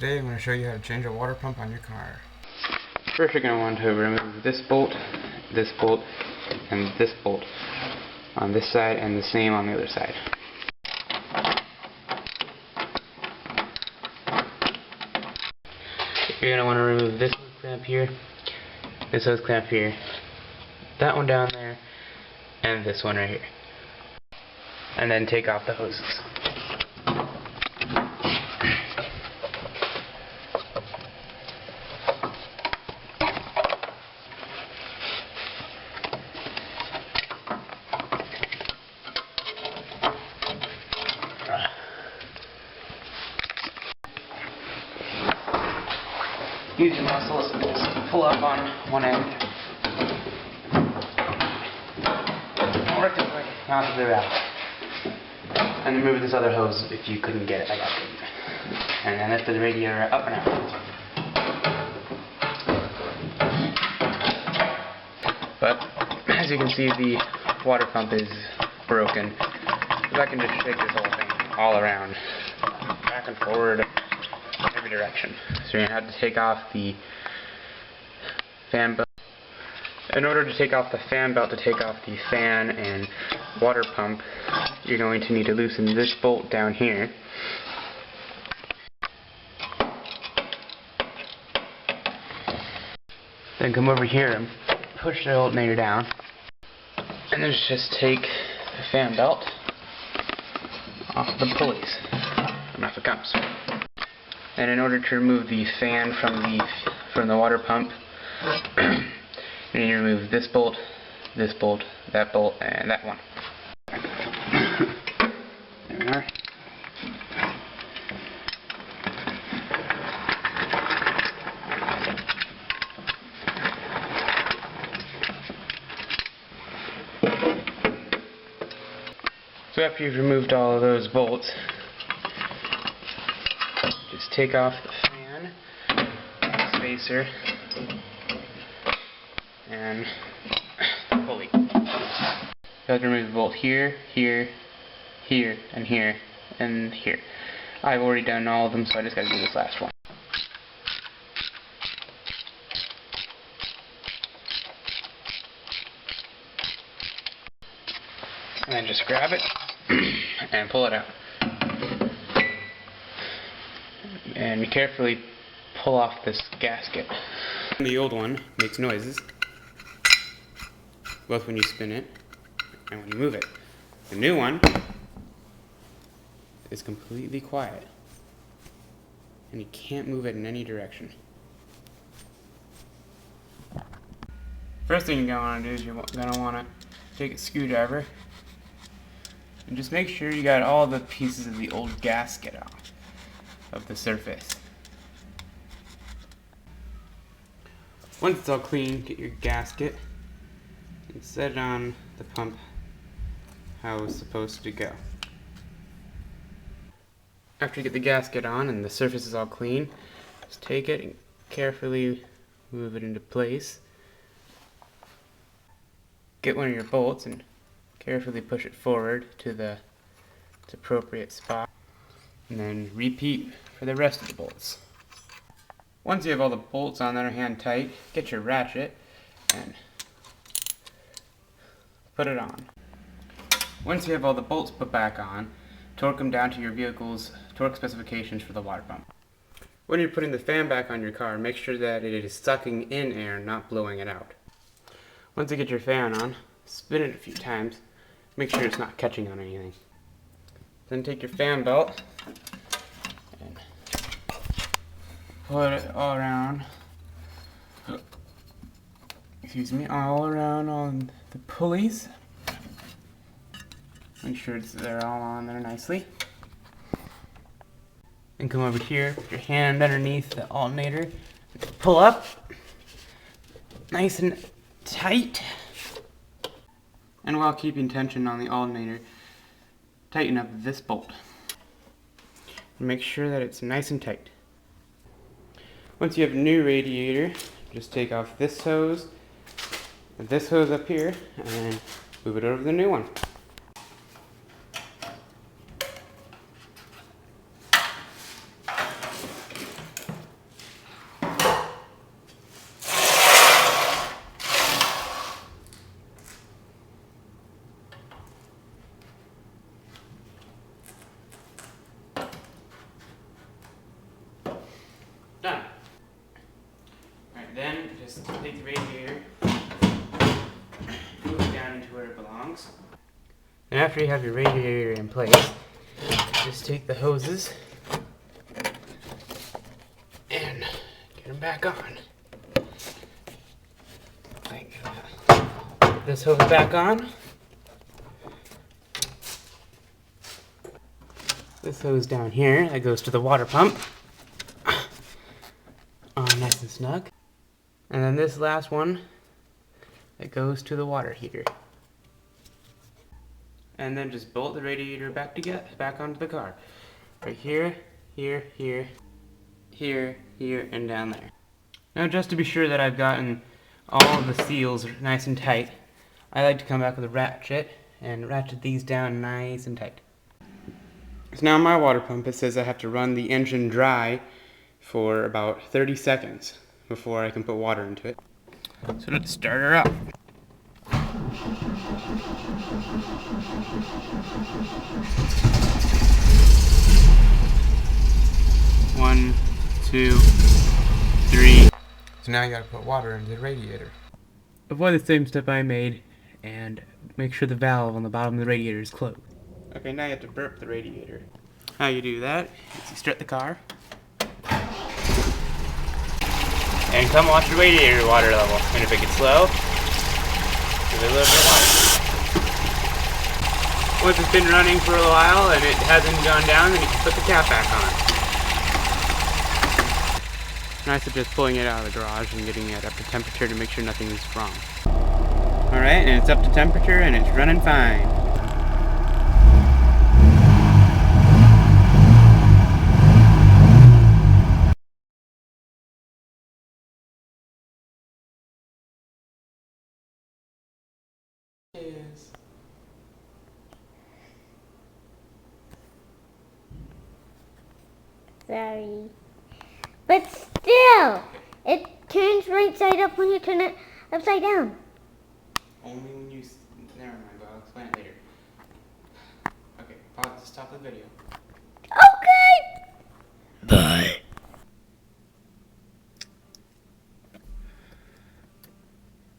Today I'm going to show you how to change a water pump on your car. First you're going to want to remove this bolt, and this bolt on this side and the same on the other side. You're going to want to remove this hose clamp here, this hose clamp here, that one down there, and this one right here. And then take off the hoses. Use your muscles and just pull up on one end. Work this way, not the out. And then move this other hose if you couldn't get it. I got it. And then lift the radiator up and out. But as you can see, the water pump is broken. So I can just shake this whole thing all around, back and forward, every direction. So you're going to have to take off the fan belt. In order to take off the fan belt to take off the fan and water pump, you're going to need to loosen this bolt down here. Then come over here and push the alternator down. And then just take the fan belt off the pulleys, and off it comes. And in order to remove the fan from the water pump, you need to remove this bolt, that bolt, and that one. There we are. So after you've removed all of those bolts, just take off the fan, spacer, and the pulley. You have to remove the bolt here, here, here, and here, and here. I've already done all of them, so I just got to do this last one. And then just grab it and pull it out. And carefully pull off this gasket. The old one makes noises, both when you spin it and when you move it. The new one is completely quiet, and you can't move it in any direction. First thing you're going to want to do is you're going to want to take a screwdriver and just make sure you got all the pieces of the old gasket off of the surface. Once it's all clean, get your gasket and set it on the pump how it's supposed to go. After you get the gasket on and the surface is all clean, just take it and carefully move it into place. Get one of your bolts and carefully push it forward to the appropriate spot, and then repeat for the rest of the bolts. Once you have all the bolts on that are hand tight, get your ratchet and put it on. Once you have all the bolts put back on, torque them down to your vehicle's torque specifications for the water pump. When you're putting the fan back on your car, make sure that it is sucking in air, not blowing it out. Once you get your fan on, spin it a few times. Make sure it's not catching on anything. Then take your fan belt and put it all around. All around on the pulleys. Make sure they're all on there nicely. And come over here, put your hand underneath the alternator, pull up, nice and tight. And while keeping tension on the alternator, tighten up this bolt. And make sure that it's nice and tight. Once you have a new radiator, just take off this hose up here, and move it over to the new one. just take the radiator, move it down into where it belongs. And after you have your radiator in place, just take the hoses and get them back on. Like that. Get this hose back on. This hose down here, that goes to the water pump. Nice and snug. And then this last one, that goes to the water heater. And then just bolt the radiator back onto the car. Right here, here, here, here, here, and down there. Now just to be sure that I've gotten all of the seals nice and tight, I like to come back with a ratchet and ratchet these down nice and tight. So now on my water pump, it says I have to run the engine dry for about 30 seconds before I can put water into it. So let's start her up. One, two, three. So now you gotta put water into the radiator. Avoid the same step I made and make sure the valve on the bottom of the radiator is closed. Okay, now you have to burp the radiator. How you do that is you start the car and come watch the radiator water level. And if it gets low, give it a little bit of water. Once it's been running for a while and it hasn't gone down, then you can put the cap back on. And I suggest pulling it out of the garage and getting it up to temperature to make sure nothing is wrong. Alright, and it's up to temperature and it's running fine. Cheers. Sorry. But still, it turns right side up when you turn it upside down. Only when you... Never mind, but I'll explain it later. Okay, pause, stop the video. Okay. Bye.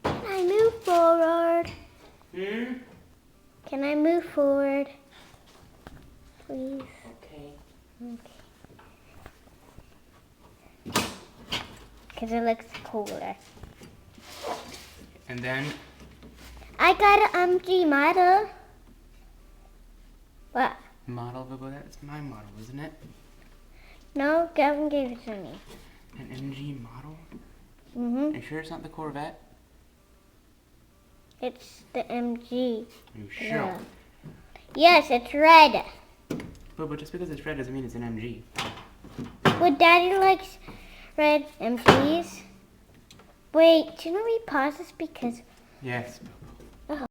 Can I move forward? Hmm? Can I move forward? Please. Okay. Okay. Because it looks cooler. And then... I got an MG model. What? Model, but that's my model, isn't it? No, Gavin gave it to me. An MG model? Mm-hmm. Are you sure it's not the Corvette? It's the MG. Are you sure? Yeah. Yes, it's red. But just because it's red doesn't mean it's an MG. Well, Daddy likes red MGs. Wait, should we pause this because... Yes, Bobo.